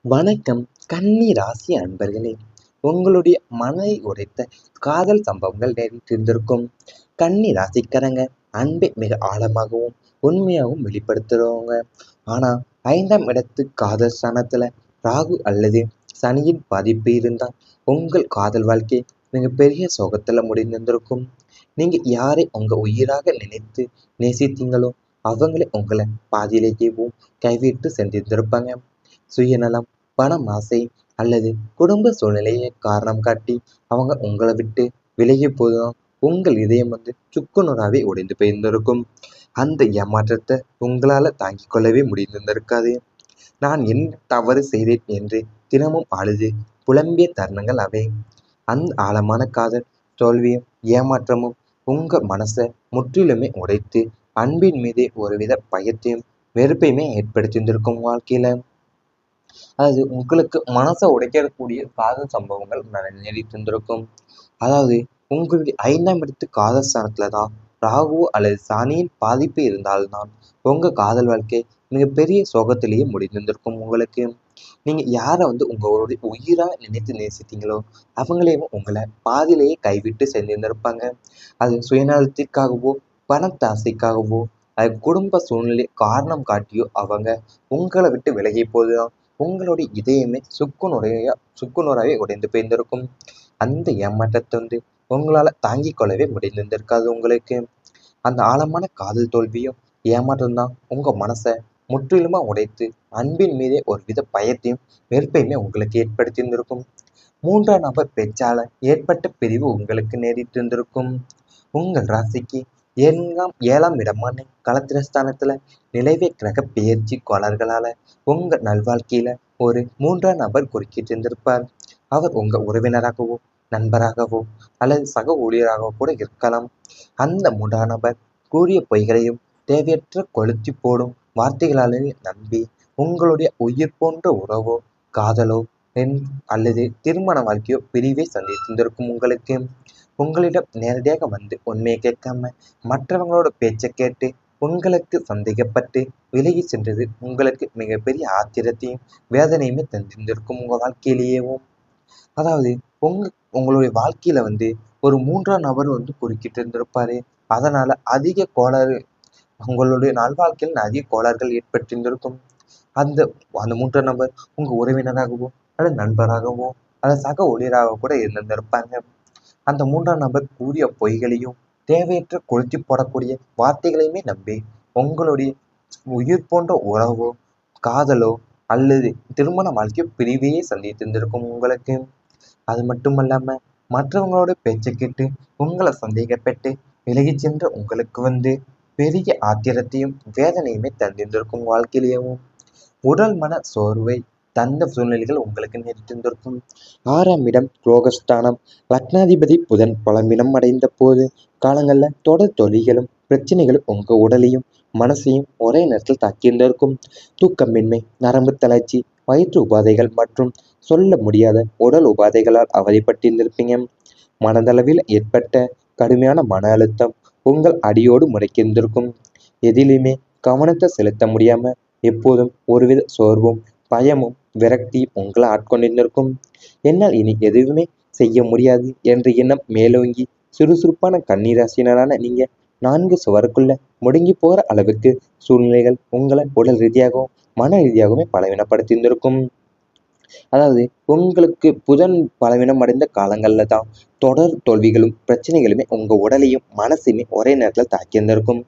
வணக்கம். கன்னி ராசி அன்பர்களே, உங்களுடைய மனதை உடைத்த காதல் சம்பவங்கள் நிறைந்திருந்திருக்கும். கன்னி ராசிக்காரங்க அன்பை மிக ஆழமாகவும் உண்மையாகவும் வெளிப்படுத்துறவங்க. ஆனா 5ஆம் இடத்து காதல் ஸ்தானத்துல ராகு அல்லது சனியின் பாதிப்பு இருந்தால் உங்கள் காதல் வாழ்க்கை மிகப்பெரிய சோகத்துல முடிந்திருந்திருக்கும். நீங்க யாரை உங்க உயிராக நினைத்து நேசித்தீங்களோ அவங்களே உங்களை பாதியிலேயேவும் கைவிட்டு சென்றிருந்திருப்பாங்க. சுயநலம், பணம் ஆசை அல்லது குடும்ப சூழ்நிலையை காரணம் காட்டி அவங்க உங்களை விட்டு விலகிய போதுதான் உங்கள் இதயம் சுக்குநூறாவே உடைந்து போயிருந்திருக்கும். அந்த ஏமாற்றத்தை உங்களால தாங்கிக் கொள்ளவே முடிந்திருந்திருக்காது. நான் என்ன தவறு செய்தேன் என்று தினமும் அழுது புலம்பிய தருணங்கள் அவை. அந்த ஆழமான காதல் தோல்வியும் ஏமாற்றமும் உங்க மனசை முற்றிலுமே உடைத்து அன்பின் மீதே ஒருவித பயத்தையும் வெறுப்பையுமே ஏற்படுத்தியிருந்திருக்கும் வாழ்க்கையில. அதாவது உங்களுக்கு மனசை உடைக்கக்கூடிய காதல் சம்பவங்கள் நீடித்திருந்திருக்கும். அதாவது உங்களுடைய 5ஆம் இடத்து காதல் ஸ்தானத்துல தான் ராகு அல்லது சனியின் பாதிப்பு இருந்தால்தான் உங்க காதல் வாழ்க்கை மிகப்பெரிய சோகத்திலேயே முடிந்திருந்திருக்கும் உங்களுக்கு. நீங்க யாரை உங்களுடைய உயிரா நினைத்து நேசித்தீங்களோ அவங்களே உங்களை பாதியிலேயே கைவிட்டு சென்றிருந்திருப்பாங்க. அது சுயநலத்திற்காகவோ பணத்தாசைக்காகவோ அது குடும்ப சூழ்நிலை காரணம் காட்டியோ அவங்க உங்களை விட்டு விலகிய போதுதான் உங்களுடைய இதயமே சுக்குநூறாவே உடைந்து போயிருந்திருக்கும். அந்த ஏமாற்றத்தை உங்களால தாங்கிக் கொள்ளவே முடிந்திருந்திருக்காது உங்களுக்கு. அந்த ஆழமான காதல் தோல்வியும் ஏமாற்றம் தான் உங்க மனசை முற்றிலுமா உடைத்து அன்பின் மீதே ஒரு வித பயத்தையும் வெறுப்பையுமே உங்களுக்கு ஏற்படுத்தியிருந்திருக்கும். 3ஆம் நபர் பேச்சால ஏற்பட்ட பிரிவு உங்களுக்கு நேரிட்டிருந்திருக்கும். உங்கள் ராசிக்கு 7ஆம் இடமான களத்திரஸ்தானத்துல நிலவிய கிரக பெயர்ச்சி கோளாறுகளால உங்க நல்வாழ்க்கையில ஒரு 3ஆம் நபர் குறுக்கிட்டு இருந்திருப்பார். அவர் உங்க உறவினராகவோ நண்பராகவோ அல்லது சக ஊழியராகவோ கூட இருக்கலாம். அந்த 3ஆம் நபர் கூறிய பொய்களையும் தேவையற்ற கொளுத்தி போடும் வார்த்தைகளாலே நம்பி உங்களுடைய உயிர் போன்ற உறவோ காதலோ அல்லது திருமண வாழ்க்கையோ பிரிவை சந்தித்திருந்திருக்கும் உங்களுக்கு. உங்களிடம் நேரடியாக உண்மையை கேட்காம மற்றவங்களோட பேச்சை கேட்டு உங்களுக்கு சந்தேகப்பட்டு விலகி சென்றது உங்களுக்கு மிகப்பெரிய ஆத்திரத்தையும் வேதனையுமே தந்திருந்திருக்கும் உங்க வாழ்க்கையிலேயேவும். அதாவது உங்களுடைய வாழ்க்கையில ஒரு 3ஆம் நபர் குறுக்கிட்டு இருந்திருப்பாரு. அதனால அதிக கோளாறு உங்களுடைய நல்வாழ்க்கையில் அதிக கோளாறுகள் ஏற்பட்டிருந்திருக்கும். அந்த அந்த 3ஆம் நபர் உங்க உறவினராகவோ அல்லது நண்பராகவோ அல்லது சக ஊழியராக கூட இருந்திருப்பாங்க. அந்த 3ஆம் நபர் கூறிய பொய்களையும் தேவையற்ற கொளுத்தி போடக்கூடிய வார்த்தைகளையுமே நம்பி உங்களுடைய உயிர் போன்ற உறவோ காதலோ அல்லது திருமண வாழ்க்கையோ பிரிவையே சந்தித்திருந்திருக்கும் உங்களுக்கு. அது மட்டுமல்லாம மற்றவங்களோட பேச்சை கேட்டு உங்களை சந்தேகப்பட்டு விலகிச் சென்ற உங்களுக்கு பெரிய ஆத்திரத்தையும் வேதனையுமே தந்திருந்திருக்கும் வாழ்க்கையிலேயும். உடல் மன சோர்வை தந்த சூழ்நிலைகள் உங்களுக்கு நேரிட்டிருந்திருக்கும். 6ஆம் இடம் ரோகஸ்தானம். லக்னாதிபதி புதன் பலவீனம் அடைந்த போது காலங்களில் தொடர் தொல்லைகளும் பிரச்சனைகளும் உங்க உடலையும் மனசையும் ஒரே நேரத்தில் தாக்கியிருந்திருக்கும். தூக்கமின்மை, நரம்பு தளர்ச்சி, வயிற்று உபாதைகள் மற்றும் சொல்ல முடியாத உடல் உபாதைகளால் அவதிப்பட்டிருந்திருப்பீங்க. மனதளவில் ஏற்பட்ட கடுமையான மன அழுத்தம் உங்கள் அடியோடு முடக்கியிருந்திருக்கும். எதிலுமே கவனத்தை செலுத்த முடியாம எப்போதும் ஒருவித சோர்வும் பயமும் விரக்தியும் உங்களை ஆட்கொண்டிருந்திருக்கும். என்னால் இனி எதுவுமே செய்ய முடியாது என்ற எண்ணம் மேலோங்கி சுறுசுறுப்பான கன்னிராசினரான நீங்க 4 சுவருக்குள்ள முடங்கி போற அளவுக்கு சூழ்நிலைகள் உங்களை உடல் ரீதியாகவும் மன ரீதியாகவுமே பலவீனப்படுத்தியிருந்திருக்கும். அதாவது உங்களுக்கு புதன் பலவீனம் அடைந்த காலங்கள்ல தான் தொடர் தோல்விகளும் பிரச்சனைகளுமே உங்க உடலையும் மனசையுமே ஒரே நேரத்தில் தாக்கியிருந்திருக்கும்.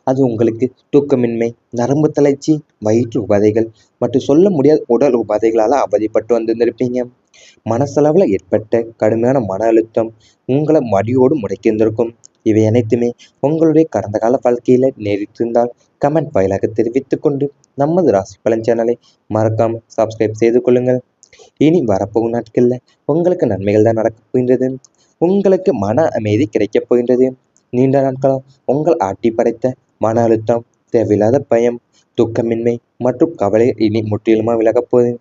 அது உங்களுக்கு தூக்கமின்மை, நரம்பு தளர்ச்சி, வயிற்று உபாதைகள் மற்றும் சொல்ல முடியாத உடல் உபாதைகளால அவதிப்பட்டு வந்திருந்திருப்பீங்க. மனசளவில் ஏற்பட்ட கடுமையான மன அழுத்தம் உங்களை மடியோடு முடக்கியிருந்திருக்கும். இவை அனைத்துமே உங்களுடைய கடந்த கால வாழ்க்கையில நேரிட்டிருந்தால் கமெண்ட் வாயிலாக தெரிவித்துக் கொண்டு நமது ராசி பலன் சேனலை மறக்காம சப்ஸ்கிரைப் செய்து கொள்ளுங்கள். இனி வரப்போகும் நாட்கள்ல உங்களுக்கு நன்மைகள் தான் நடக்கப் போகின்றது. உங்களுக்கு மன அமைதி கிடைக்கப் போகின்றது. நீண்ட நாட்களா உங்கள் ஆட்டி படைத்த மன அழுத்தம், தேவையில்லாத பயம், தூக்கமின்மை மற்றும் கவலை இனி முற்றிலுமா விலகப் போகுது.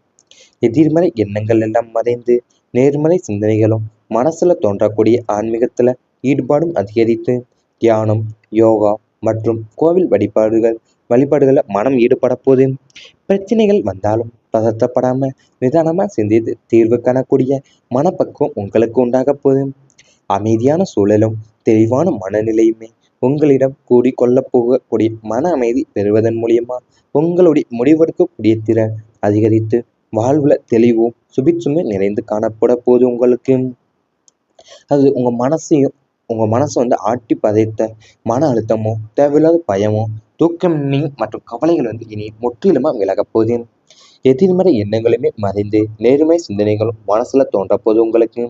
எதிர்மறை எண்ணங்கள் எல்லாம் மறைந்து நேர்மறை சிந்தனைகளும் மனசுல தோன்றக்கூடிய ஆன்மீகத்துல ஈடுபாடும் அதிகரித்து தியானம், யோகா மற்றும் கோவில் வழிபாடுகளை மனம் ஈடுபட போது பிரச்சனைகள் வந்தாலும் பதட்டப்படாம நிதானமா சிந்தித்து தீர்வு காணக்கூடிய மனப்பக்குவம் உங்களுக்கு உண்டாக போதும். அமைதியான சூழலும் தெளிவான மனநிலையுமே உங்களிடம் கூடிக்கொள்ளப் போகக்கூடிய மன அமைதி பெறுவதன் மூலியமா உங்களுடைய முடிவெடுக்கக்கூடிய திறன் அதிகரித்து வாழ்வுல தெளிவும் சுபிட்சுமே நிறைந்து காணப்பட போது உங்களுக்கு. அது உங்க மனசை ஆட்டி பதைத்த மன அழுத்தமோ தேவையில்லாத பயமோ தூக்கமின்மை மற்றும் கவலைகள் இனி முற்றிலுமா விலகப் போகுது. எதிர்மறை எண்ணங்களுமே மறைந்து நேர்மை சிந்தனைகளும் மனசுல தோன்றப்போது உங்களுக்கு.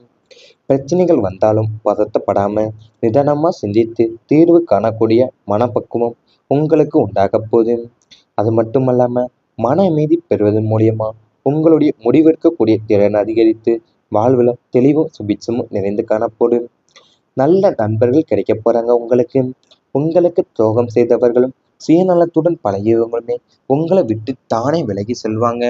பிரச்சனைகள் வந்தாலும் பதட்டப்படாம நிதானமா சிந்தித்து தீர்வு காணக்கூடிய மனப்பக்குவம் உங்களுக்கு உண்டாக போகுது. அது மட்டுமல்லாம மன அமைதி பெறுவதன் மூலியமா உங்களுடைய முடிவெடுக்கக்கூடிய திறன் அதிகரித்து வாழ்வுல தெளிவும் சுபிட்சமும் நிறைந்து காணப்படும். நல்ல நண்பர்கள் கிடைக்க போறாங்க உங்களுக்கு. உங்களுக்கு துரோகம் செய்தவர்களும் சுயநலத்துடன் பழகியவங்களுமே உங்களை விட்டு தானே விலகி செல்வாங்க.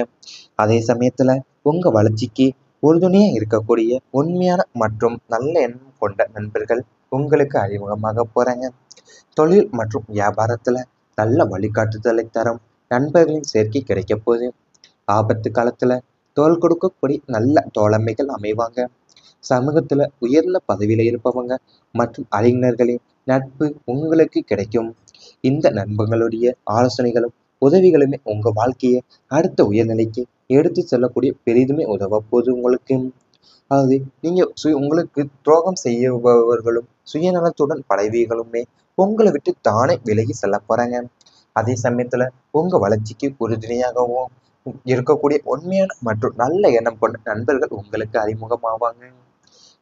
அதே சமயத்துல உங்க வளர்ச்சிக்கு உறுதுணையா இருக்கக்கூடிய உண்மையான மற்றும் நல்ல எண்ணம் கொண்ட நண்பர்கள் உங்களுக்கு அறிமுகமாக போறாங்க. தொழில் மற்றும் வியாபாரத்துல நல்ல வழிகாட்டுதலை தரும் நண்பர்களின் சேர்க்கை கிடைக்க போகுது. ஆபத்து காலத்துல தோள் கொடுக்கக்கூடிய நல்ல தோழமைகள் அமைவாங்க. சமூகத்துல உயர்ந்த பதவியில இருப்பவங்க மற்றும் அறிஞர்களின் நட்பு உங்களுக்கு கிடைக்கும். இந்த நண்பர்களுடைய ஆலோசனைகளும் உதவிகளுமே உங்க வாழ்க்கையை அடுத்த உயர்நிலைக்கு எடுத்து செல்லக்கூடிய பெரிதுமே உதவ போது உங்களுக்கு. அதாவது நீங்க உங்களுக்கு துரோகம் செய்பவர்களும் சுயநலத்துடன் பழவிகளுமே உங்களை விட்டு தானே விலகி செல்ல போறாங்க. அதே சமயத்துல உங்க வளர்ச்சிக்கு உறுதுணையாகவும் இருக்கக்கூடிய உண்மையான மற்றும் நல்ல எண்ணம் கொண்ட நண்பர்கள் உங்களுக்கு அறிமுகமாவாங்க.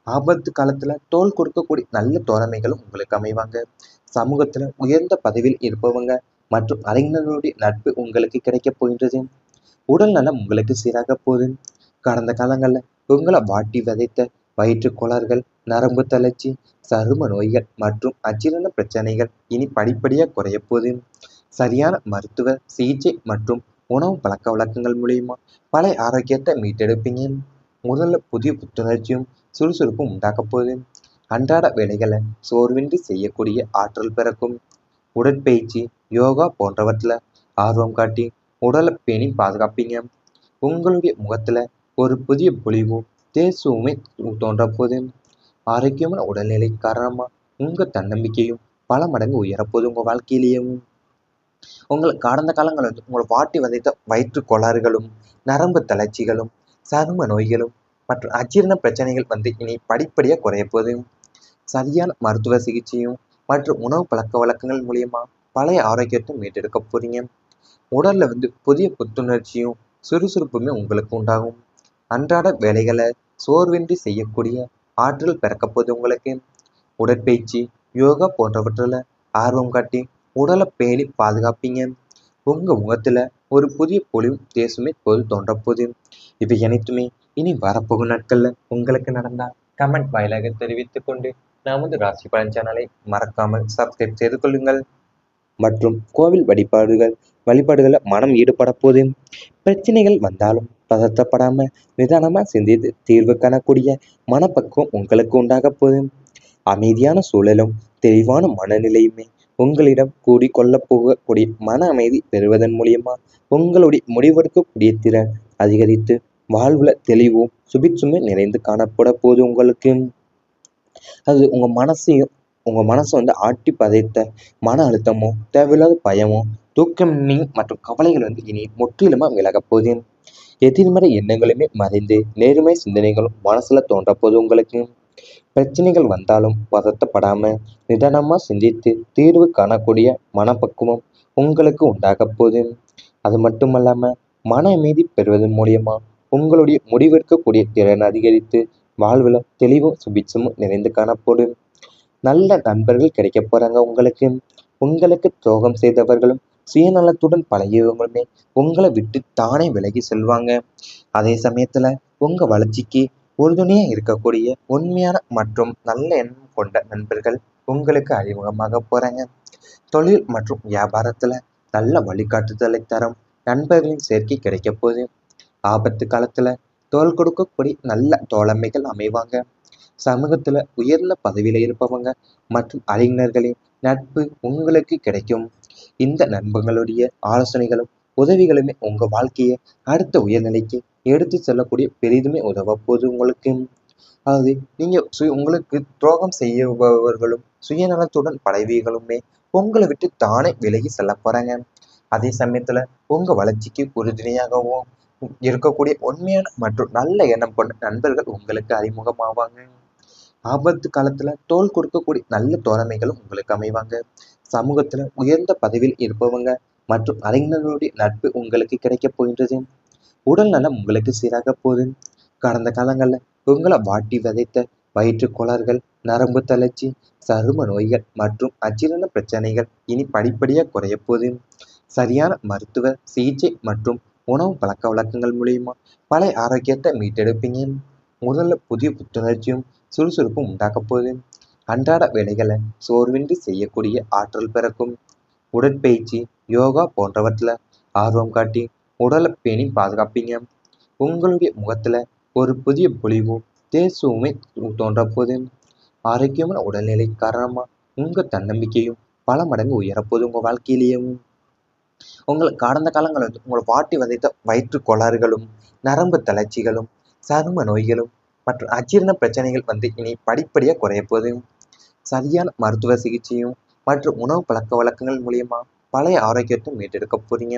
ஆபத்து காலத்துல தோள் கொடுக்கக்கூடிய நல்ல தோழமைகளும் உங்களுக்கு அமைவாங்க. சமூகத்துல உயர்ந்த பதவியில் இருப்பவங்க மற்றும் அறிஞர்களுடைய நட்பு உங்களுக்கு கிடைக்க போகின்றது. உடல் நலம் உங்களுக்கு சீராக போகுது. கடந்த காலங்கள்ல உங்களை வாட்டி விதைத்த வயிற்று கோளாறுகள், நரம்பு தளர்ச்சி, சரும நோய்கள் மற்றும் அஜீரண பிரச்சனைகள் இனி படிப்படியா குறைய போகுது. சரியான மருத்துவ சிகிச்சை மற்றும் உணவு பழக்க வழக்கங்கள் மூலியமா பழைய ஆரோக்கியத்தை மீட்டெடுப்பீங்க. முதல்ல புதிய புத்துணர்ச்சியும் சுறுசுறுப்பும் உண்டாக்க போகுது. அன்றாட வேலைகளை சோர்வின்றி செய்யக்கூடிய ஆற்றல் பிறக்கும். உடற்பயிற்சி, யோகா போன்றவற்றில் ஆர்வம் காட்டி உடலை பேணி பாதுகாப்பீங்க. உங்களுடைய முகத்துல ஒரு புதிய பொலிவும் தேசுவுமே தோன்றப்போது. ஆரோக்கியமான உடல்நிலை காரணமா உங்க தன்னம்பிக்கையும் பல மடங்கு உயரப்போது உங்க வாழ்க்கையிலேயும். உங்களை கடந்த காலங்கள் உங்களை வாட்டி வதைத்த வயிற்று கோளாறுகளும், நரம்பு தளர்ச்சிகளும், சரும நோய்களும் மற்றும் அஜீரண பிரச்சனைகள் இனி படிப்படியாக குறைய போகுது. சரியான மருத்துவ சிகிச்சையும் மற்றும் உணவு பழக்க வழக்கங்கள் மூலியமா பழைய ஆரோக்கியத்தை மீட்டெடுக்க போறீங்க. உடல்ல புதிய புத்துணர்ச்சியும் சுறுசுறுப்புமே உங்களுக்கு உண்டாகும். அன்றாட வேலைகளை சோர்வின்றி செய்யக்கூடிய ஆற்றல் பிறக்க போகுது உங்களுக்கு. உடற்பயிற்சி, யோகா போன்றவற்றில் ஆர்வம் காட்டி உடலை பேணி பாதுகாப்பீங்க. உங்க முகத்துல ஒரு புதிய பொலிவும் தேசுமே போது தோன்றப்போகுது. இவை அனைத்துமே இனி வரப்போகும் நாட்கள்ல உங்களுக்கு நடந்தா கமெண்ட் வாயிலாக தெரிவித்துக் கொண்டு நமது ராசி பலன் சேனலை மறக்காமல் சப்ஸ்கிரைப் செய்து கொள்ளுங்கள். மற்றும் கோவில் வழிபாடுகளை மனம் ஈடுபட போது. பிரச்சனைகள் வந்தாலும் பதற்றப்படாம நிதானமா சிந்தித்து தீர்வு காணக்கூடிய மனப்பக்குவம் உங்களுக்கு உண்டாக போது. அமைதியான சூழலும் தெளிவான மனநிலையுமே உங்களிடம் கூடிக்கொள்ளப் போகக்கூடிய மன அமைதி பெறுவதன் மூலியமா உங்களுடைய முடிவெடுக்கக்கூடிய திறன் அதிகரித்து வாழ்வுல தெளிவும் சுபிட்சுமே நிறைந்து காணப்பட போது உங்களுக்கு. அது உங்க மனசை ஆட்டி பதைத்த மன அழுத்தமோ தேவையில்லாத பயமோ தூக்கமின்மை மற்றும் கவலைகள் இனி முற்றிலுமா விலகப் போகுது. எதிர்மறை எண்ணங்களுமே மறைந்து நேர்மை சிந்தனைகளும் மனசுல தோன்றப்போது உங்களுக்கு. பிரச்சனைகள் வந்தாலும் பதட்டப்படாம நிதானமா சிந்தித்து தீர்வு காணக்கூடிய மனப்பக்குவம் உங்களுக்கு உண்டாக போகுது. அது மட்டுமல்லாம மன அமைதி பெறுவதன் மூலியமா உங்களுடைய முடிவெடுக்கக்கூடிய திறன் அதிகரித்து வாழ்வுல தெளிவும் சுபிட்சமும் நிறைந்து காணப்படும். நல்ல நண்பர்கள் கிடைக்க போறாங்க உங்களுக்கு. உங்களுக்கு துரோகம் செய்தவர்களும் சுயநலத்துடன் பழகியவங்களுமே உங்களை விட்டு தானே விலகி செல்வாங்க. அதே சமயத்துல உங்க வளர்ச்சிக்கு உறுதுணையா இருக்கக்கூடிய உண்மையான மற்றும் நல்ல எண்ணம் கொண்ட நண்பர்கள் உங்களுக்கு அறிமுகமாக போறாங்க. தொழில் மற்றும் வியாபாரத்துல நல்ல வழிகாட்டுதலை தரும் நண்பர்களின் சேர்க்கை கிடைக்க போகுது. ஆபத்து காலத்துல தோள் கொடுக்கக்கூடிய நல்ல தோழமைகள் அமைவாங்க. சமூகத்துல உயர்ந்த பதவியில இருப்பவங்க மற்றும் அறிஞர்களின் நட்பு உங்களுக்கு கிடைக்கும். இந்த நண்பர்களுடைய ஆலோசனைகளும் உதவிகளுமே உங்க வாழ்க்கையை அடுத்த உயர்நிலைக்கு எடுத்து செல்லக்கூடிய பெரிதுமே உதவ போகுது உங்களுக்கு. அதாவது நீங்க உங்களுக்கு துரோகம் செய்பவர்களும் சுயநலத்துடன் படைவிகளுமே உங்களை விட்டு தானே விலகி செல்ல போறாங்க. அதே சமயத்துல உங்க வளர்ச்சிக்கு உறுதுணையாகவும் இருக்கக்கூடிய உண்மையான மற்றும் நல்ல எண்ணம் கொண்ட நண்பர்கள் உங்களுக்கு அறிமுகமாவாங்க. ஆபத்து காலத்துல தோள் கொடுக்கக்கூடிய நல்ல தோழமைகளும் உங்களுக்கு அமைவாங்க. சமூகத்துல உயர்ந்த பதவியில் இருப்பவங்க மற்றும் அறிஞர்களுடைய நட்பு உங்களுக்கு கிடைக்கப் போகின்றது. உடல் நலம் உங்களுக்கு சீராக போகுது. கடந்த காலங்கள்ல உங்களை வாட்டி விதைத்த வயிற்று கோளாறுகள், நரம்பு தளர்ச்சி, சரும நோய்கள் மற்றும் அஜீரண பிரச்சனைகள் இனி படிப்படியாக குறைய போகுது. சரியான மருத்துவ சிகிச்சை மற்றும் உணவு பழக்க வழக்கங்கள் மூலியமா பழைய ஆரோக்கியத்தை மீட்டெடுப்பீங்க. முதல்ல புதிய புத்துணர்ச்சியும் சுறுசுறுப்பும் உண்டாக்க போகுது. அன்றாட வேலைகளை சோர்வின்றி செய்யக்கூடிய ஆற்றல் பிறக்கும். உடற்பயிற்சி, யோகா போன்றவற்றில் ஆர்வம் காட்டி உடலை பேணி பாதுகாப்பீங்க. உங்களுடைய முகத்துல ஒரு புதிய பொலிவும் தேசுவுமே தோன்றப்போகுது. ஆரோக்கியமான உடல்நிலை காரணமா உங்க தன்னம்பிக்கையும் பல மடங்கு உயரப்போகுது. உங்க வாழ்க்கையிலேயும் உங்களை கடந்த காலங்கள் உங்களை வாட்டி வதைத்த வயிற்று கோளாறுகளும், நரம்பு தளர்ச்சிகளும், சரும நோய்களும் மற்றும் அஜீரண பிரச்சனைகள் இனி படிப்படியாக குறைய போகுது. சரியான மருத்துவ சிகிச்சையும் மற்றும் உணவு பழக்க வழக்கங்கள் மூலியமா பழைய ஆரோக்கியத்தை மீட்டெடுக்க போறீங்க.